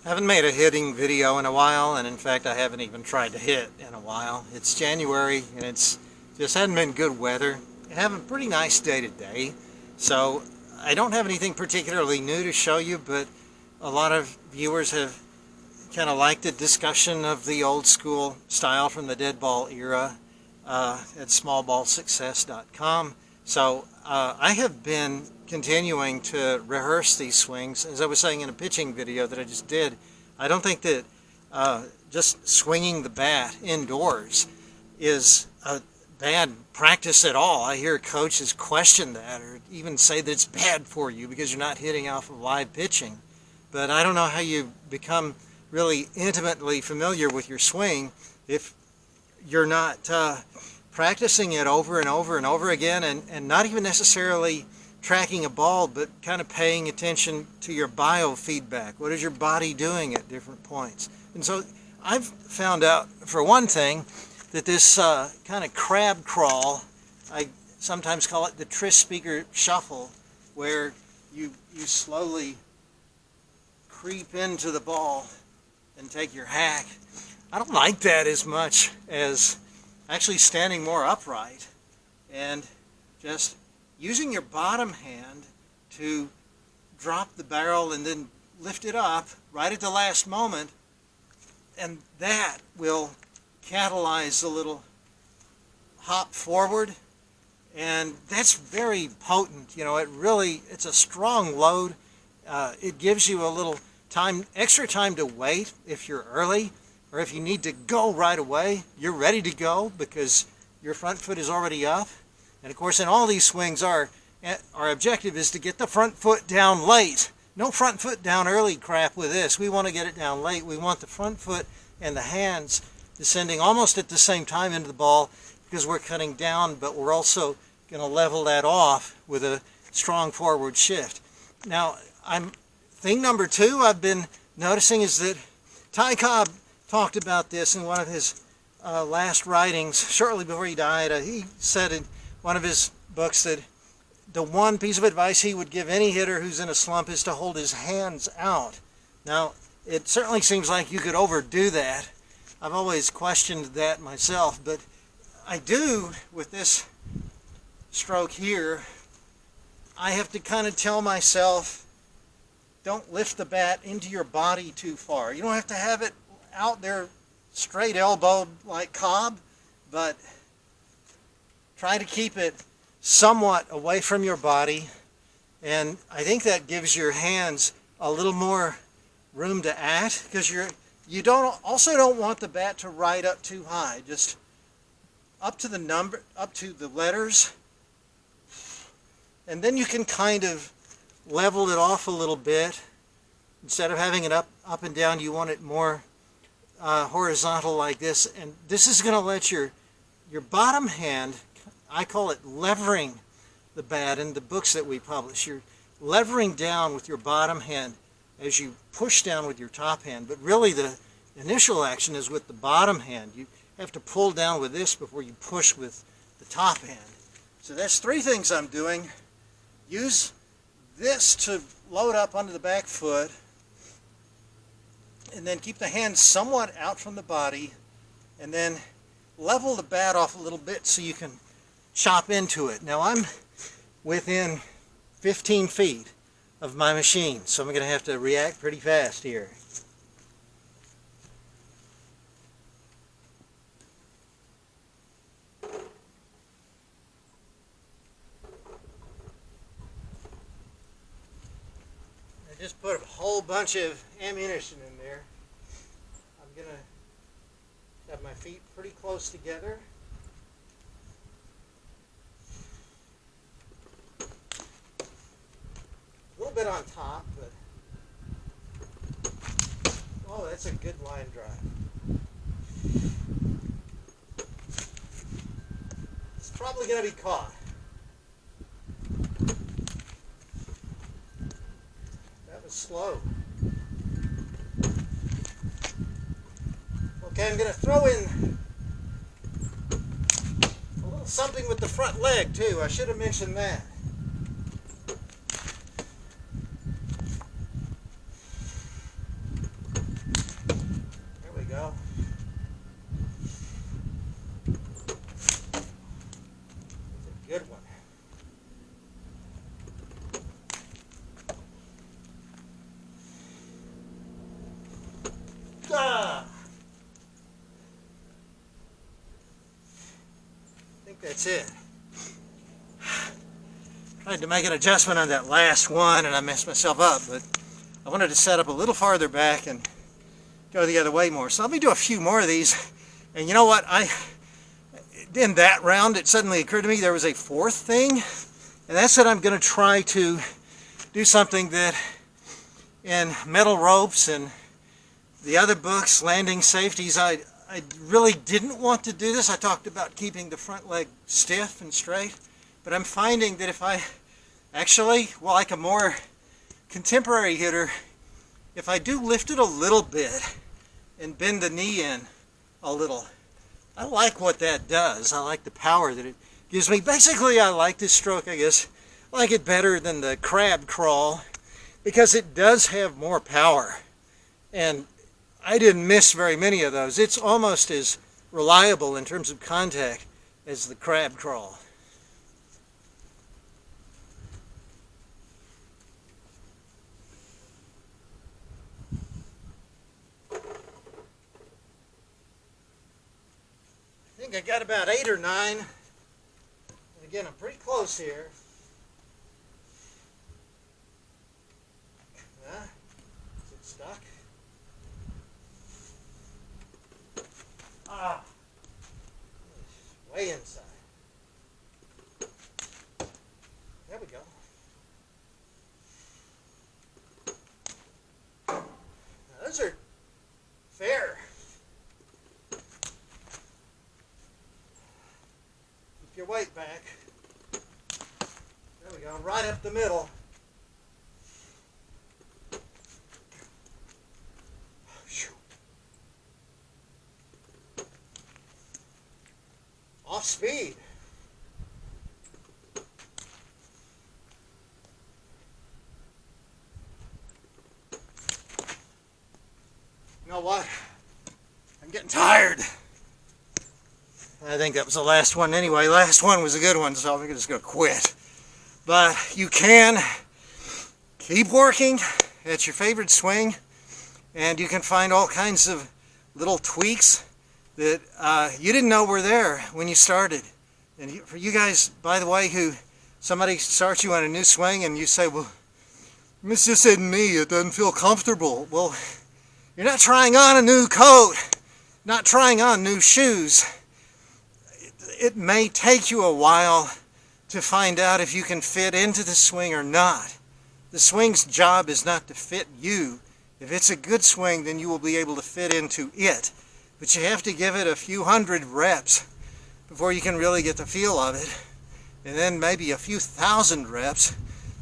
Haven't made a hitting video in a while, and in fact I haven't even tried to hit in a while. It's January and it's just hadn't been good weather. I have a pretty nice day today, so I don't have anything particularly new to show you, but a lot of viewers have kind of liked the discussion of the old school style from the Deadball era at smallballsuccess.com. So I have been continuing to rehearse these swings. As I was saying in a pitching video that I just did, I don't think that just swinging the bat indoors is a bad practice at all. I hear coaches question that or even say that it's bad for you because you're not hitting off of live pitching. But I don't know how you become really intimately familiar with your swing if you're not practicing it over and over and over again, and not even necessarily tracking a ball, but kind of paying attention to your biofeedback. What is your body doing at different points? And so I've found out, for one thing, that this kind of crab crawl, I sometimes call it the Tris Speaker shuffle, where you slowly creep into the ball and take your hack. I don't like that as much as actually standing more upright and just using your bottom hand to drop the barrel and then lift it up right at the last moment, and that will catalyze a little hop forward, and that's very potent. You know, it's a strong load. It gives you a little time, extra time to wait if you're early, or if you need to go right away, you're ready to go because your front foot is already up. And of course, in all these swings, our objective is to get the front foot down late. No front foot down early crap with this. We want to get it down late. We want the front foot and the hands descending almost at the same time into the ball, because we're cutting down, but we're also going to level that off with a strong forward shift. Now, thing number two I've been noticing is that Ty Cobb talked about this in one of his last writings shortly before he died. He said in one of his books that the one piece of advice he would give any hitter who's in a slump is to hold his hands out. Now, it certainly seems like you could overdo that. I've always questioned that myself, but I do with this stroke here. I have to kind of tell myself, don't lift the bat into your body too far. You don't have to have it out there straight elbowed like Cobb, but try to keep it somewhat away from your body, and I think that gives your hands a little more room to act, because you also don't want the bat to ride up too high, just up to the letters, and then you can kind of level it off a little bit. Instead of having it up and down, you want it more horizontal like this, and this is going to let your bottom hand, I call it levering the bat in the books that we publish. You're levering down with your bottom hand as you push down with your top hand, but really the initial action is with the bottom hand. You have to pull down with this before you push with the top hand. So that's three things I'm doing. Use this to load up onto the back foot, and then keep the hands somewhat out from the body, and then level the bat off a little bit so you can chop into it. Now I'm within 15 feet of my machine, so I'm going to have to react pretty fast here. I just put a whole bunch of ammunition in there. I'm going to have my feet pretty close together. A little bit on top, but oh, that's a good line drive. It's probably going to be caught. That was slow. Okay, I'm going to throw in a little something with the front leg too. I should have mentioned that. go. It's a good one. Ah! I think that's it. I had to make an adjustment on that last one and I messed myself up, but I wanted to set up a little farther back and go the other way more. So let me do a few more of these. And you know what? In that round, it suddenly occurred to me there was a fourth thing, and that's that I'm going to try to do something that in metal ropes and the other books, landing safeties, I really didn't want to do this. I talked about keeping the front leg stiff and straight, but I'm finding that if I actually, well, like a more contemporary hitter, if I do lift it a little bit and bend the knee in a little, I like what that does. I like the power that it gives me. Basically, I like this stroke, I guess. I like it better than the crab crawl because it does have more power. And I didn't miss very many of those. It's almost as reliable in terms of contact as the crab crawl. I think I got about 8 or 9. And again, I'm pretty close here. Is it stuck? Ah, it's way inside. There we go. Now those are fair. Keep your weight back. There we go, right up the middle. Off speed. You know what? I'm getting tired. I think that was the last one anyway. Last one was a good one, so I'm just going to quit. But you can keep working at your favorite swing, and you can find all kinds of little tweaks that you didn't know were there when you started. And for you guys, by the way, who somebody starts you on a new swing and you say, well, this just isn't me, it doesn't feel comfortable. Well, you're not trying on a new coat, not trying on new shoes. It may take you a while to find out if you can fit into the swing or not. The swing's job is not to fit you. If it's a good swing, then you will be able to fit into it. But you have to give it a few hundred reps before you can really get the feel of it. And then maybe a few thousand reps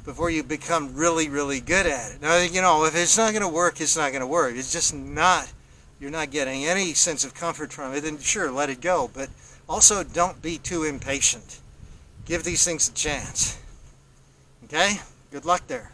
before you become really, really good at it. Now, you know, if it's not going to work, it's not going to work. It's just not, you're not getting any sense of comfort from it, then sure, let it go. But also, don't be too impatient. Give these things a chance. Okay? Good luck there.